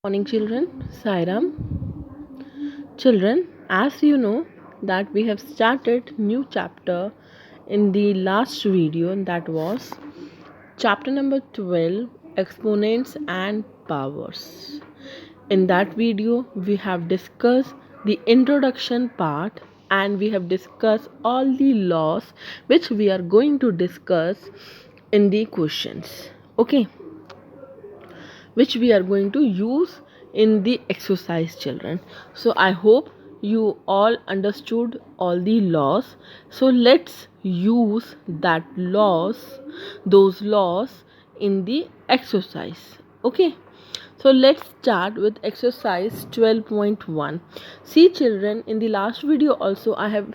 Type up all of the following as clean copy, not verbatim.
Morning children, Sairam. Children, as you know that we have started new chapter in the last video, that was chapter number 12, exponents and powers. In that video we have discussed the introduction part and we have discussed all the laws which we are going to discuss in the questions. Okay, which we are going to use in the exercise, children. So I hope you all understood all the laws. So let's use those laws in the exercise. Okay, so let's start with exercise 12.1. See children, in the last video also I have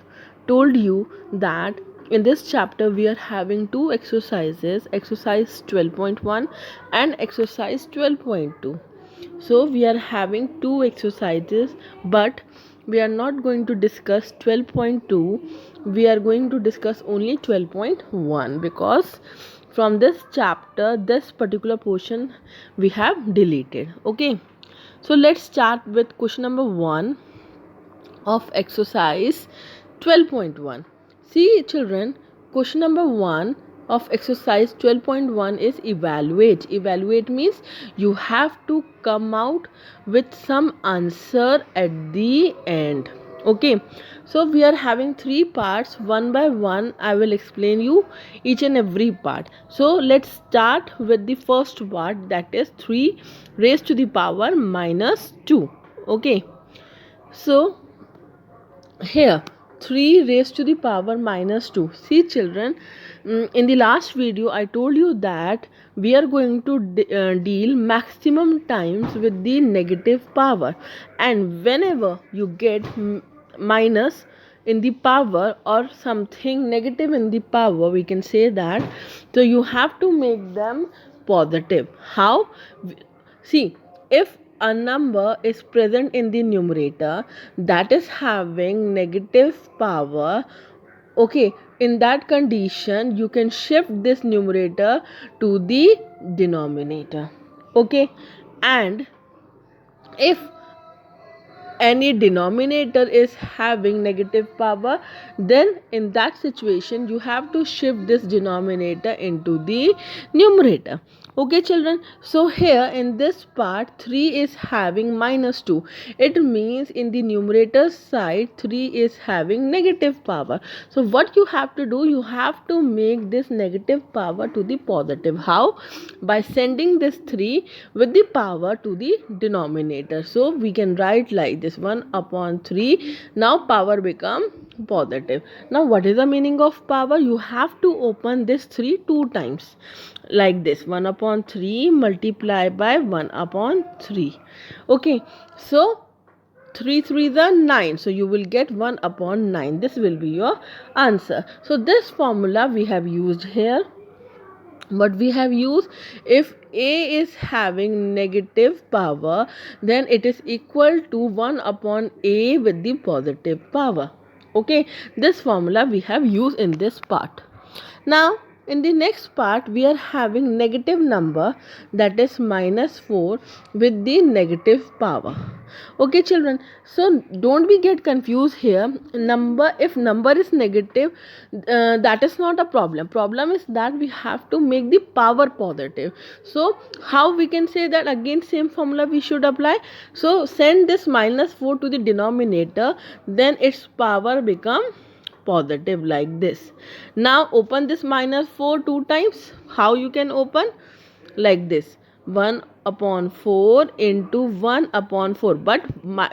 told you that in this chapter we are having two exercises, exercise 12.1 and exercise 12.2. So we are having two exercises, but we are not going to discuss 12.2. We are going to discuss only 12.1 because from this chapter this particular portion we have deleted. Okay, so let's start with question number 1 of exercise 12.1. See children, question number 1 of exercise 12.1 is evaluate. Evaluate means you have to come out with some answer at the end. Okay, so we are having three parts. One by one I will explain you each and every part. So let's start with the first part, that is 3 raised to the power minus 2. Okay, so here 3 raised to the power minus 2. See children, in the last video I told you that we are going to deal maximum times with the negative power, and whenever you get minus in the power or something negative in the power, we can say that, so you have to make them positive. How? See, if a number is present in the numerator that is having negative power, okay, in that condition you can shift this numerator to the denominator. Okay, and if any denominator is having negative power, then in that situation you have to shift this denominator into the numerator. Okay children, so here in this part 3 is having minus 2. It means in the numerator side 3 is having negative power. So what you have to do, you have to make this negative power to the positive. How? By sending this 3 with the power to the denominator. So we can write like this, 1 upon 3. Now power become positive. Now what is the meaning of power? You have to open this 3 two times like this, 1 upon 3 multiply by 1 upon 3. Okay, so 3 3 is 9, so you will get 1 upon 9. This will be your answer. So this formula we have used here, but we have used, if a is having negative power, then it is equal to 1 upon a with the positive power. Okay, this formula we have used in this part. Now in the next part we are having negative number, that is minus 4 with the negative power. Okay children, so don't be get confused here. If number is negative, that is not a problem. Problem is that we have to make the power positive. So how we can say that? Again same formula we should apply. So send this minus 4 to the denominator, then its power become positive like this. Now open this minus 4 two times. How you can open? Like this, 1 upon 4 into 1 upon 4, but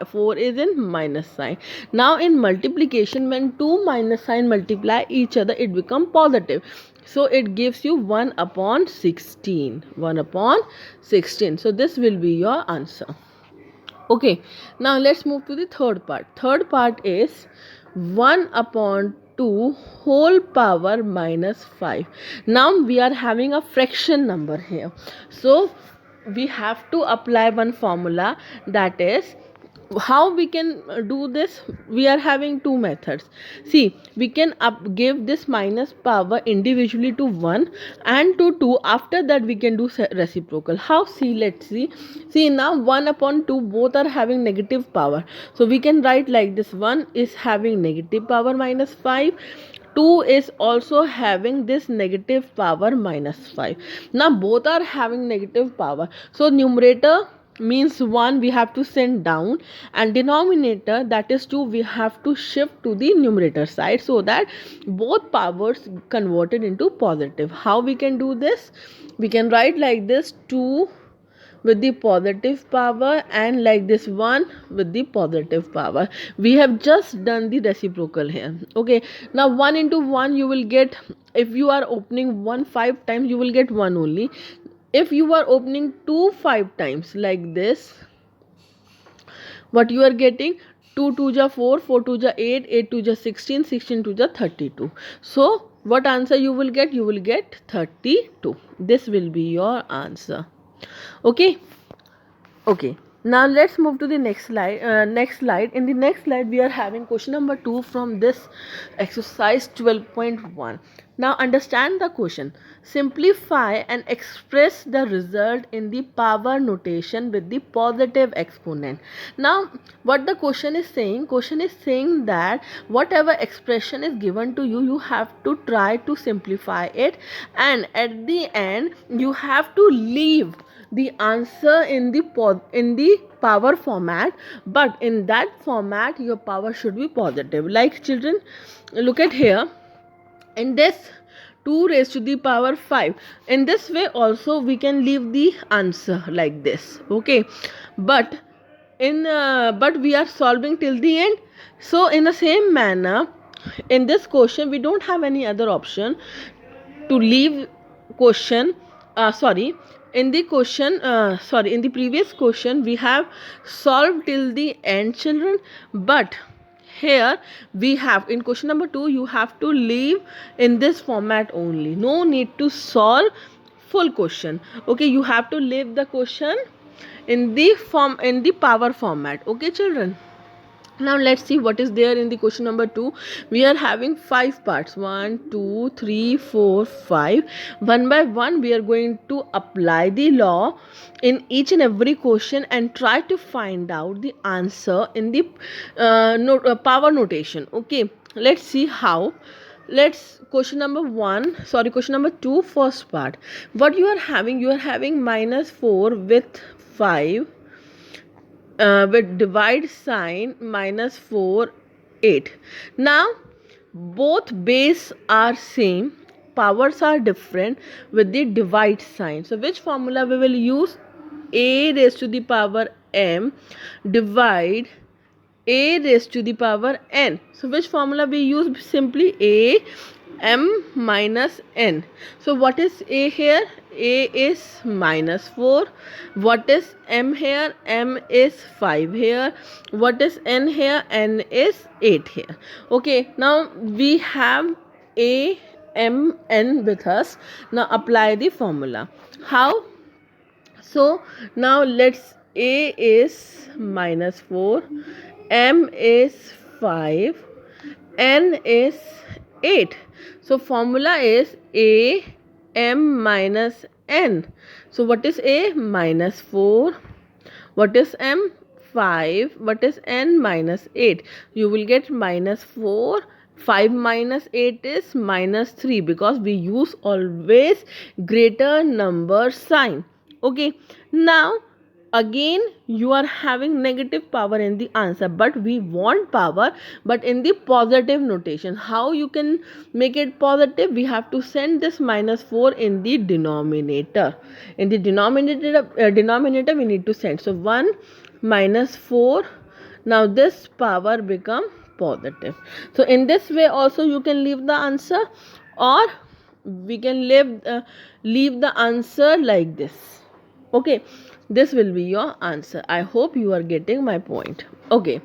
4 is in minus sign. Now in multiplication, when two minus sign multiply each other, it become positive. So it gives you 1 upon 16. 1 upon 16. So this will be your answer. Okay, now let's move to the third part. Third part is 1 upon 2 whole power minus 5. Now we are having a fraction number here. So we have to apply one formula, that is how we can do this? We are having two methods. See, we can give this minus power individually to 1 and to 2. After that we can do reciprocal. How? See, let's see. See, now 1 upon 2 both are having negative power, so we can write like this: 1 is having negative power minus 5, 2 is also having this negative power minus 5. Now both are having negative power, so numerator means 1 we have to send down, and denominator, that is 2, we have to shift to the numerator side, so that both powers converted into positive. How we can do this? We can write like this: 2 with the positive power, and like this 1 with the positive power. We have just done the reciprocal here. Okay, now 1 into 1 you will get, if you are opening 1 5 times you will get 1 only. If you are opening 2 5 times like this, what you are getting? 2 2 ja 4, 4 2 ja 8, 8 2 ja 16, 16 2 ja 32. So what answer you will get? You will get 32. This will be your answer. Okay. Okay, now let's move to the next slide. In the next slide we are having question number 2 from this exercise 12.1. Now understand the question. Simplify and express the result in the power notation with the positive exponent. Now what the question is saying? Question is saying that whatever expression is given to you, you have to try to simplify it, and at the end you have to leave the answer in the power format, but in that format your power should be positive. Like children, look at here, in this 2 raised to the power 5, in this way also we can leave the answer like this. Okay, but but we are solving till the end, so in the same manner in this question we don't have any other option to leave question. In the question, in the previous question we have solved till the end, children, but here we have, in question number 2 you have to leave in this format only. No need to solve full question. Okay, you have to leave the question in the power format. Okay, children. Now let's see what is there in the question number 2. We are having 5 parts: 1 2 3 4 5. One by one we are going to apply the law in each and every question and try to find out the answer in the power notation. Okay, let's see how. Let's question number 2, first part. What you are having? You are having minus 4 with 5, with divide sign, minus 4 8. Now both base are same, powers are different with the divide sign. So which formula we will use? A raised to the power m divide a raised to the power n. So which formula we use? Simply a m minus n. So what is a here? A is minus 4. What is m here? M is 5 here. What is n here? N is 8 here. Okay, now we have a m n with us. Now apply the formula. How? So now let's, a is minus 4, m is 5, n is 8. So formula is a m minus n. So what is a? Minus 4. What is m? 5. What is n? Minus 8. You will get minus 4. 5 minus 8 is minus 3, because we use always greater number sign. Okay, now again you are having negative power in the answer, but we want power but in the positive notation. How you can make it positive? We have to send this minus 4 in the denominator. In the denominator we need to send. So 1 minus 4. Now this power become positive. So in this way also you can leave the answer, or we can leave the answer like this. Okay, this will be your answer. I hope you are getting my point. Okay,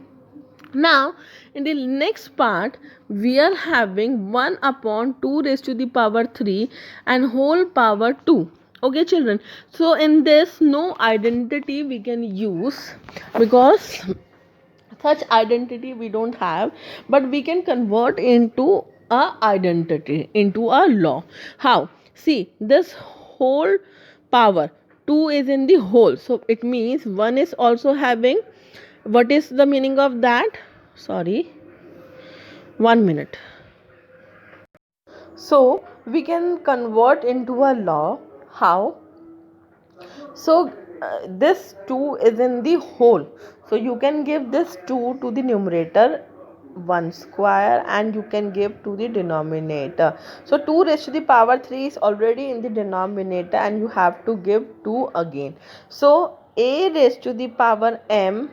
now in the next part we are having 1 upon 2 raised to the power 3 and whole power 2. Okay, children, so in this no identity we can use, because Such identity we don't have, but we can convert into a identity, into a law. How? See, this whole power, 2 is in the whole, so it means 1 is also having, what is the meaning of that? Sorry, 1 minute. So we can convert into a law. How? So this 2 is in the whole, so you can give this 2 to the numerator 1 square, and you can give to the denominator. So 2 raised to the power 3 is already in the denominator, and you have to give 2 again. So a raised to the power m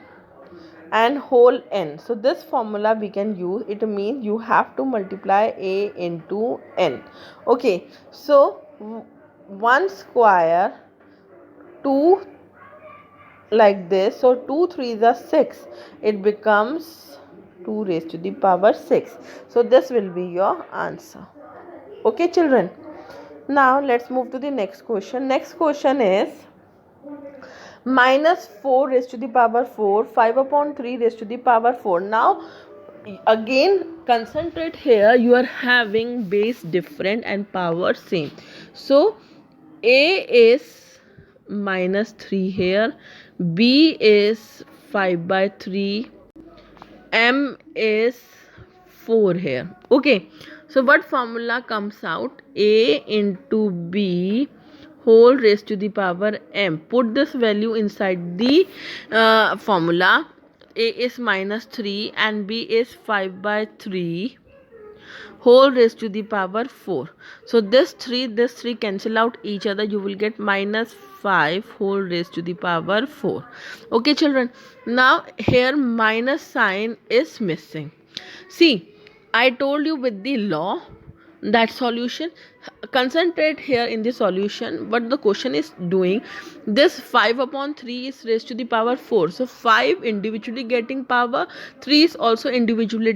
and whole n. So this formula we can use. It means you have to multiply a into n. Okay, so 1 square, 2 like this, so 2 3s are 6, it becomes 2 raised to the power 6. So this will be your answer. Okay children, now let's move to the next question. Next question is minus 4 raised to the power 4, 5 upon 3 raised to the power 4. Now again concentrate here, you are having base different and power same. So a is minus 3 here, b is 5 by 3, m is 4 here. Okay, so what formula comes out? A into b whole raised to the power m. Put this value inside the formula. A is minus 3 and b is 5 by 3 whole raised to the power 4. So this 3 cancel out each other, you will get minus 5 whole raised to the power 4. Okay children, now here minus sign is missing. See, I told you with the law that solution, concentrate here in the solution. What the question is doing, this 5 upon 3 is raised to the power 4, so 5 individually getting power, 3 is also individually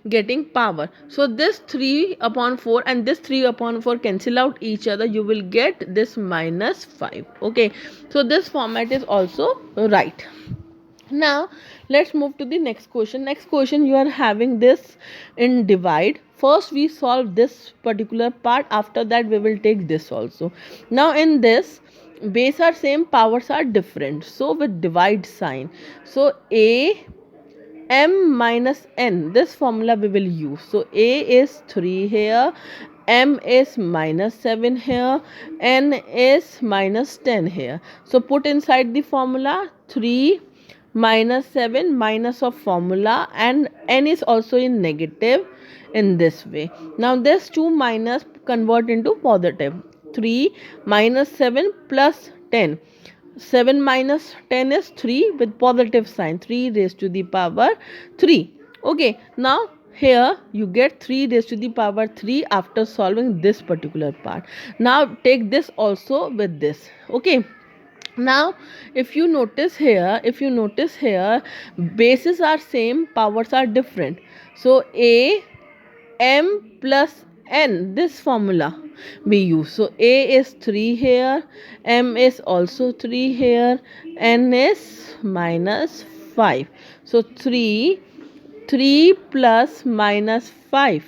getting power. So this 3 upon 4 and this 3 upon 4 cancel out each other, you will get this minus 5. Okay, so this format is also right. Now let's move to the next question. Next question, you are having this in divide. First we solve this particular part, after that we will take this also. Now in this, base are same, powers are different, so with divide sign, so a m minus n, this formula we will use. So a is 3 here, m is minus 7 here, n is minus 10 here. So put inside the formula 3 minus 7 minus of formula, and n is also in negative in this way. Now this 2 minus convert into positive. 3 minus 7 plus 10. 7 minus 10 is 3 with positive sign, 3 raised to the power 3. Okay, now here you get 3 raised to the power 3 after solving this particular part. Now take this also with this. Okay, now if you notice here, bases are same, powers are different. So a m plus n, this formula we use. So a is 3 here, m is also 3 here, n is minus 5. So 3 plus minus 5,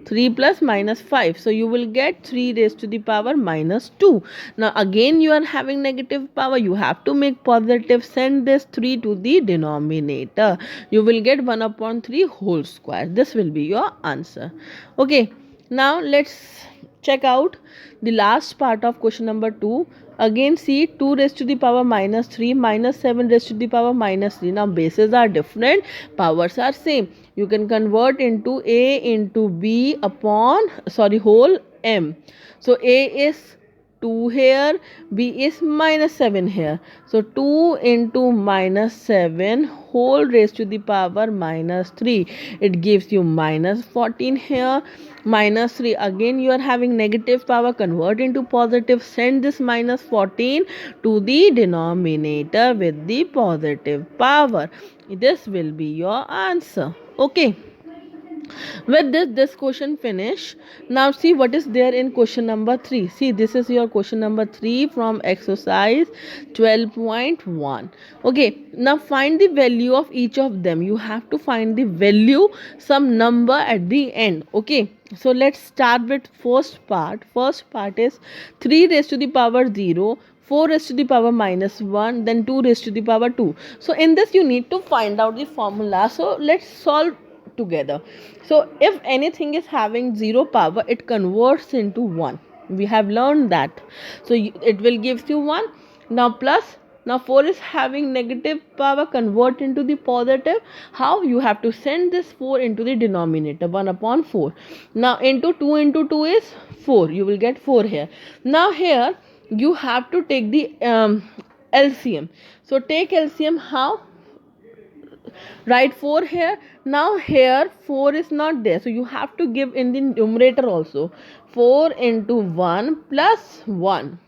3 plus minus 5, so you will get 3 raised to the power minus 2. Now again you are having negative power, you have to make positive, send this 3 to the denominator, you will get 1 upon 3 whole square. This will be your answer. Okay, now let's check out the last part of question number 2. Again see, 2 raised to the power minus 3 minus 7 raised to the power minus 3. Now bases are different, powers are same. You can convert into a into b upon, whole m. So a is 2 here, b is minus 7 here. So 2 into minus 7 whole raised to the power minus 3. It gives you minus 14 here. Minus 3, again you are having negative power, convert into positive, send this minus 14 to the denominator with the positive power. This will be your answer. Okay, With this question finish. Now see what is there in question number 3. See, this is your question number 3 from exercise 12.1. okay, now find the value of each of them. You have to find the value, some number at the end. Okay, so let's start with first part. First part is 3 raised to the power 0, 4 raised to the power minus 1, then 2 raised to the power 2. So in this you need to find out the formula. So let's solve together. So if anything is having 0 power, it converts into 1. We have learned that. So it will give you 1. Now plus, now 4 is having negative power, convert into the positive. How? You have to send this 4 into the denominator, 1 upon 4. Now into 2 is 4. You will get 4 here. Now here you have to take the LCM. So take LCM. How? Write 4 here. Now here 4 is not there, so you have to give in the numerator also. 4 into 1 plus 1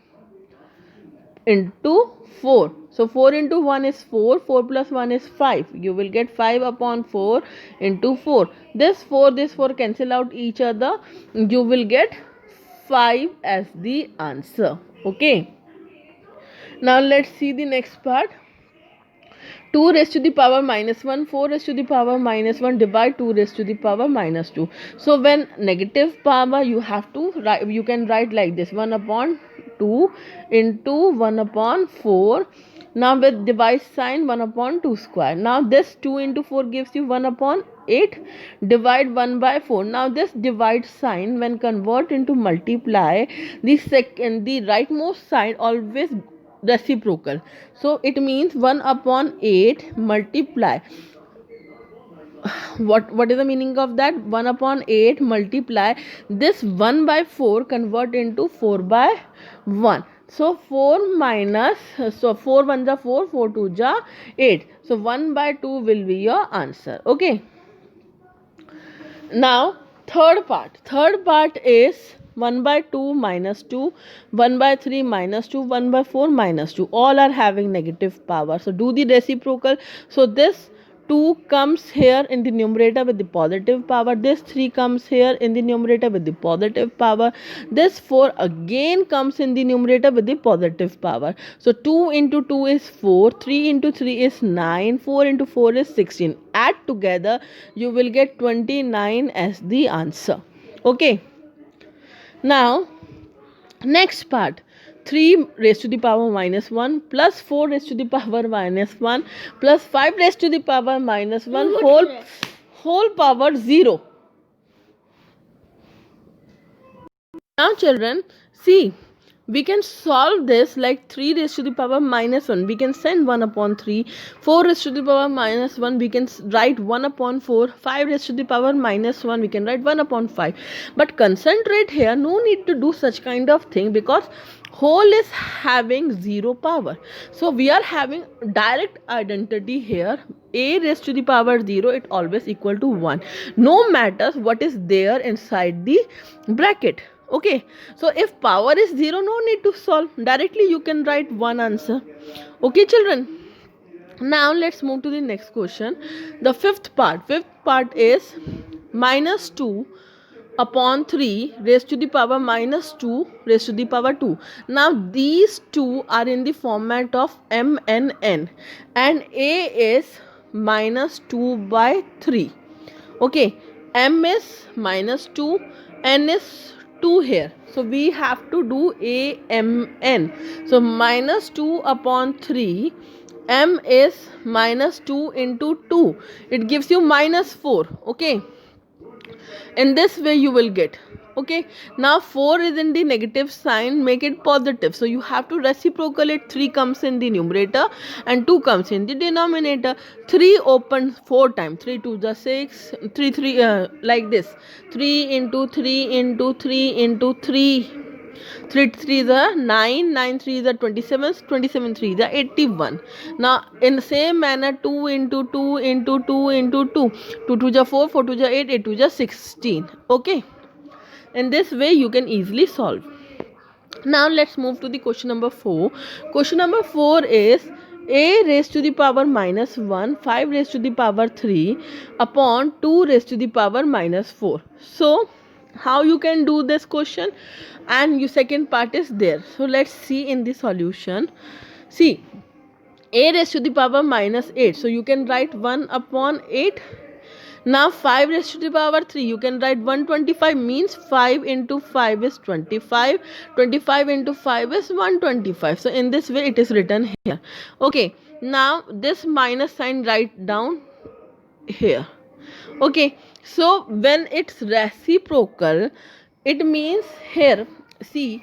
into 4. So 4 into 1 is 4, 4 plus 1 is 5. You will get 5 upon 4 into 4. This 4 cancel out each other. You will get 5 as the answer. Okay, now let's see the next part. 2 raised to the power minus 1, 4 raised to the power minus 1, divide 2 raised to the power minus 2. So when negative power, you have to write, you can write like this, 1 upon 2 into 1 upon 4. Now with divide sign, 1 upon 2 square. Now this 2 into 4 gives you 1 upon 8. Divide 1 by 4. Now this divide sign, when convert into multiply, the rightmost side always reciprocal. So it means 1 upon 8 multiply. What is the meaning of that? 1 upon 8 multiply this 1 by 4, convert into 4 by 1. So 4 minus, so 4 1 ja 4, 4 2 ja 8. So 1 by 2 will be your answer. Okay. Now third part is 1 by 2 minus 2, 1 by 3 minus 2, 1 by 4 minus 2. All are having negative power. So do the reciprocal. So this 2 comes here in the numerator with the positive power. This 3 comes here in the numerator with the positive power. This 4 again comes in the numerator with the positive power. So 2 into 2 is 4, 3 into 3 is 9, 4 into 4 is 16. Add together, you will get 29 as the answer. Okay. Now next part, 3 raised to the power minus 1 plus 4 raised to the power minus 1 plus 5 raised to the power minus 1 whole power 0. Now children, see, we can solve this like 3 raised to the power minus 1. We can send 1 upon 3. 4 raised to the power minus 1. We can write 1 upon 4. 5 raised to the power minus 1. We can write 1 upon 5. But concentrate here. No need to do such kind of thing because whole is having 0 power. So we are having direct identity here. A raised to the power 0, it always equal to 1. No matters what is there inside the bracket. Okay, so if power is 0, no need to solve. Directly you can write one answer. Okay children, now let's move to the next question. The fifth part is minus 2 upon 3 raised to the power minus 2 raised to the power 2. Now these two are in the format of m and n, and a is minus 2 by 3. Okay, m is minus 2, n is 2 here. So we have to do a m n. So minus 2 upon 3, m is minus 2 into 2. It gives you minus 4. Okay, in this way you will get. Okay, now 4 is in the negative sign, make it positive. So you have to reciprocal it. 3 comes in the numerator and 2 comes in the denominator. 3 opens 4 times. 3 2 is 6, 3 like this. 3 into 3 into 3 into 3. 3 3 is a 9, 9 3 is a 27, 27 3 is a 81. Now in the same manner, 2 into 2 into 2 into 2. 2 2 is 4, 4 2 is 8, 8 2 is 16. Okay. In this way you can easily solve. Now let's move to the question number 4. Question number 4 is a raised to the power minus 1, 5 raised to the power 3 upon 2 raised to the power minus 4. So how you can do this question, and your second part is there. So let's see in the solution. See, a raised to the power minus 8, so you can write 1 upon 8. Now 5 raised to the power 3, you can write 125, means 5 into 5 is 25, 25 into 5 is 125. So in this way it is written here. Okay, now this minus sign write down here. Okay, so when it's reciprocal, it means here, see,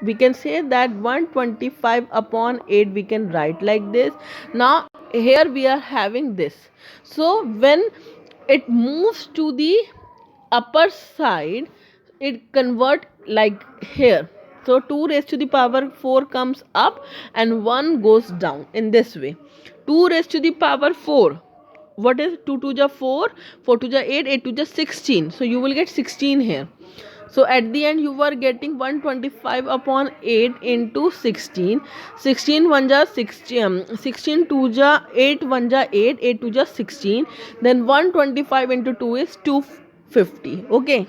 we can say that 125 upon 8 we can write like this. Now here we are having this, so when it moves to the upper side, it convert like here. So 2 raised to the power 4 comes up and 1 goes down in this way. 2 raised to the power 4, what is 2 to the 4, 4 to the 8, 8 to the 16, so you will get 16 here. So at the end you are getting 125 upon 8 into 16. 16 1 ja 16, 16 2 ja 8, 1 ja 8, 8 2 ja 16. Then 125 into 2 is 250. Okay.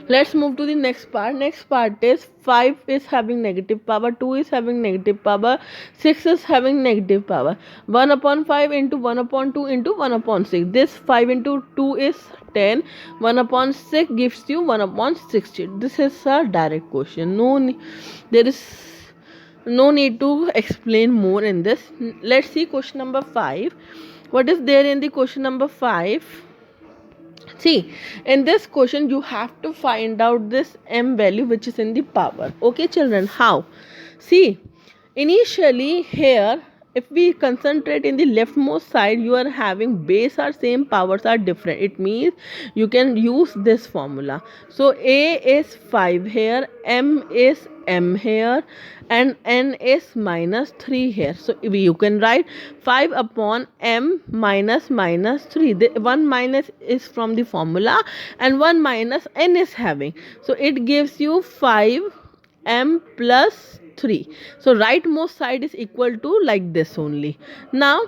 Let's move to the next part. Next part is 5 is having negative power, 2 is having negative power, 6 is having negative power. 1 upon 5 into 1 upon 2 into 1 upon 6. This 5 into 2 is 10. 1 upon 6 gives you 1 upon 60. This is a direct question. There is no need to explain more in this. Let's see question number 5. What is there in the question number 5? See, in this question you have to find out this m value which is in the power. Okay children, how? See, initially here, if we concentrate in the leftmost side, you are having base are same, powers are different. It means you can use this formula. So a is 5 here, m is m here, and n is minus 3 here. So you can write 5 upon m minus 3. The 1 minus is from the formula and 1 minus n is having. So it gives you 5 m plus 3. So rightmost side is equal to like this only. Now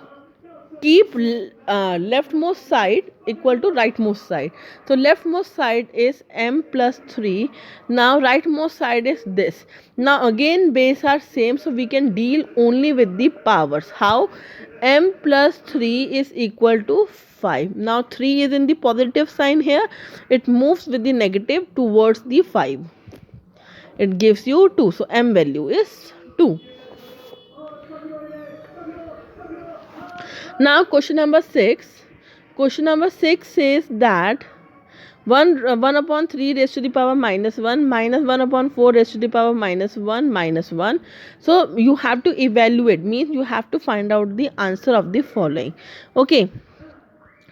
keep leftmost side equal to rightmost side. So leftmost side is m plus 3. Now rightmost side is this. Now again base are same, so we can deal only with the powers. How? M plus 3 is equal to 5. Now 3 is in the positive sign here. It moves with the negative towards the 5. It gives you 2. So m value is 2. Now question number 6. Question number 6 says that 1 upon 3 raised to the power minus 1 minus 1 upon 4 raised to the power minus 1 minus 1. So you have to evaluate, means you have to find out the answer of the following. Okay,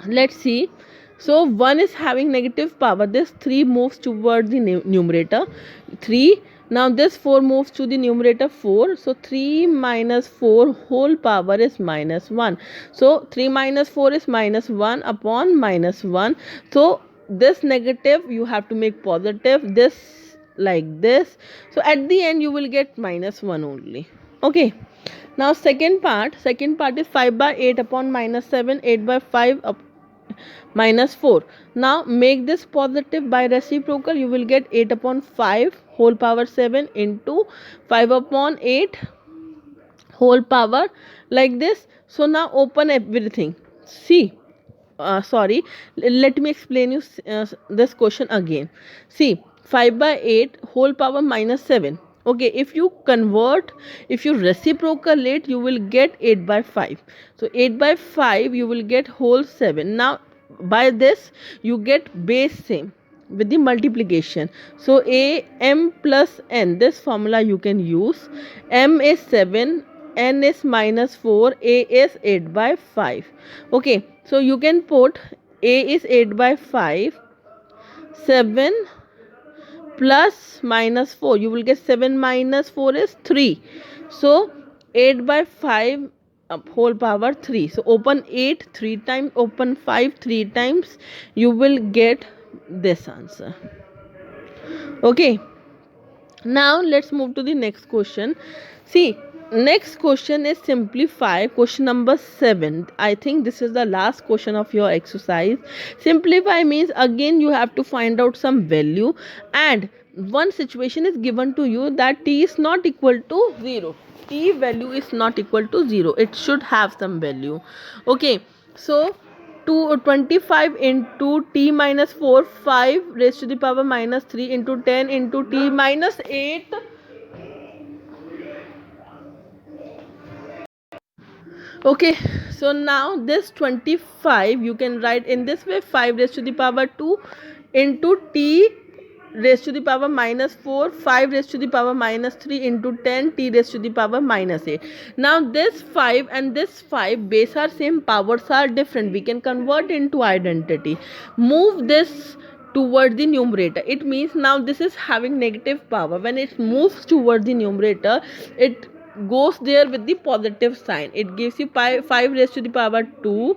let's see. So 1 is having negative power. This 3 moves toward the numerator. 3. Now this 4 moves to the numerator 4. So 3 minus 4 whole power is minus 1. So 3 minus 4 is minus 1 upon minus 1. So this negative you have to make positive. This like this. So at the end you will get minus 1 only. Okay. Now second part is 5 by 8 upon minus 7, 8 by 5 up minus 4. Now make this positive by reciprocal. You will get 8 upon 5 whole power 7 into 5 upon 8 whole power like this. So now open everything. See, sorry, let me explain you this question again. See, 5 by 8 whole power minus 7. Okay, if you convert, if you reciprocate, you will get 8 by 5. So 8 by 5 you will get whole 7. Now by this you get base same with the multiplication. So a m plus n, this formula you can use. M is 7, n is minus 4, a is 8 by 5. Okay, so you can put a is 8 by 5, 7 plus minus 4, you will get 7 minus 4 is 3. So 8 by 5 whole power 3. So open 8 3 times, open 5 3 times, you will get this answer. Okay, now let's move to the next question. See, Next question is simplify. Question number 7. I think this is the last question of your exercise. Simplify means again you have to find out some value, and one situation is given to you that t is not equal to 0. T value is not equal to 0. It should have some value. Okay, so 25 into t minus 4, 5 raised to the power minus 3 into 10 into t minus 8. Okay, so now this 25 you can write in this way: 5 raised to the power 2 into t raised to the power minus 4, 5 raised to the power minus 3 into 10 t raised to the power minus 8. Now this 5 and this 5 base are same, powers are different, we can convert into identity. Move this toward the numerator. It means now this is having negative power. When it moves toward the numerator, it goes there with the positive sign. It gives you 5 raised to the power 2,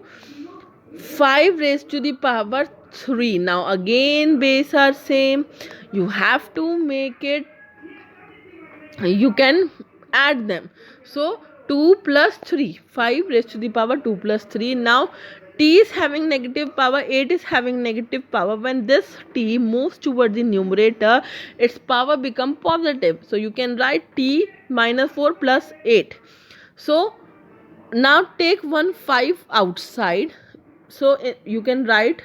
5 raised to the power 3. Now again base are same, you have to make it, you can add them. So 2 plus 3, 5 raised to the power 2 plus 3. Now t is having negative power, 8 is having negative power. When this t moves toward the numerator, its power become positive. So you can write t minus 4 plus 8. So now take one 5 outside. So you can write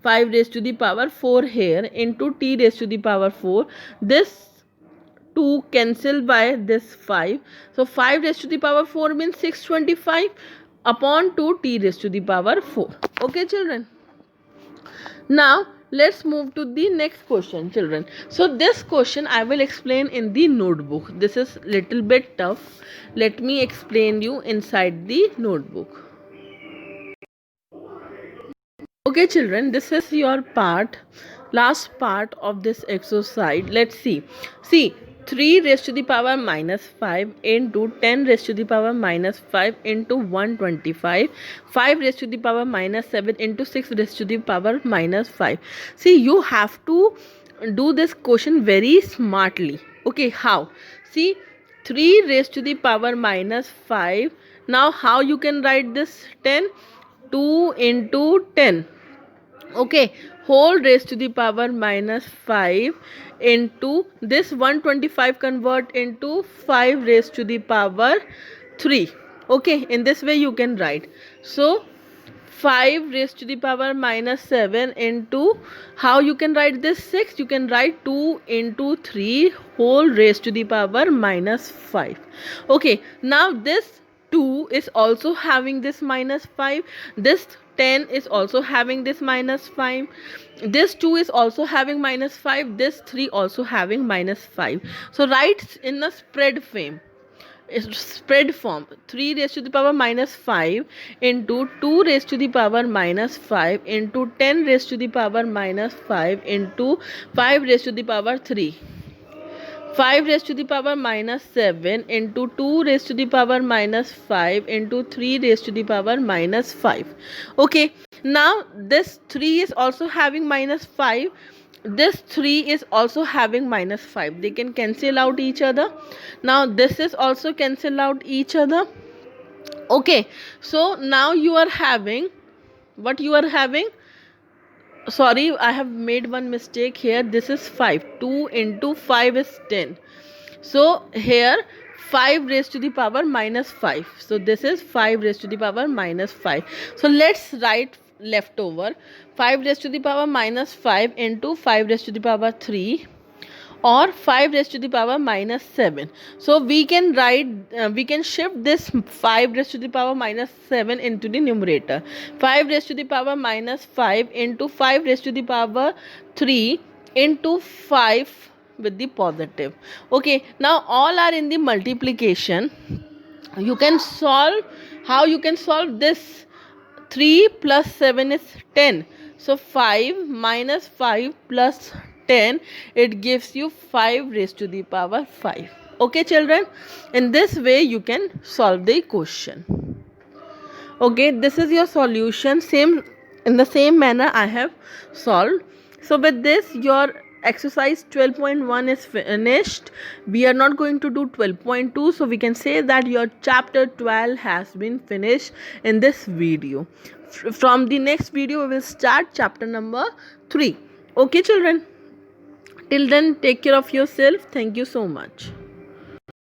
5 raised to the power 4 here into t raised to the power 4. This 2 cancel by this 5. So 5 raised to the power 4 means 625 upon 2 t raised to the power 4. Okay children. Now let's move to the next question children. So this question I will explain in the notebook. This is little bit tough. Let me explain you inside the notebook. Okay children, this is your part, last part of this exercise. Let's see. See, 3 raised to the power minus 5 into 10 raised to the power minus 5 into 125, 5 raised to the power minus 7 into 6 raised to the power minus 5. See, you have to do this question very smartly. Okay, how? See, 3 raised to the power minus 5. Now how you can write this? 10, 2 into 10. Okay, whole raised to the power minus 5 into this 125 convert into 5 raised to the power 3. Okay, in this way you can write. So 5 raised to the power minus 7 into, how you can write this? 6. You can write 2 into 3 whole raised to the power minus 5. Okay, now this 2 is also having this minus 5. This 10 is also having this minus 5. This 2 is also having minus 5. This 3 also having minus 5. So write in a spread form. 3 raised to the power minus 5 into 2 raised to the power minus 5 into 10 raised to the power minus 5 into 5 raised to the power 3. 5 raised to the power minus 7 into 2 raised to the power minus 5 into 3 raised to the power minus 5. Okay, now this 3 is also having minus 5. This 3 is also having minus 5. They can cancel out each other. Now this is also cancel out each other. Okay, so now you are having, what you are having? Sorry, I have made one mistake here. This is 5. 2 into 5 is 10. So here 5 raised to the power minus 5. So this is 5 raised to the power minus 5. So let's write leftover. 5 raised to the power minus 5 into 5 raised to the power 3 or 5 raised to the power minus 7. So we can write, we can shift this 5 raised to the power minus 7 into the numerator. 5 raised to the power minus 5 into 5 raised to the power 3 into 5 with the positive. Okay, now all are in the multiplication. You can solve, how you can solve this? 3 plus 7 is 10. So 5 minus 5 plus 10, it gives you 5 raised to the power 5. Okay children, in this way you can solve the question. Okay, this is your solution. Same, in the same manner I have solved. So with this, your exercise 12.1 is finished. We are not going to do 12.2, so we can say that your chapter 12 has been finished in this video. From the next video we will start chapter number 3. Okay children, till then take care of yourself. Thank you so much.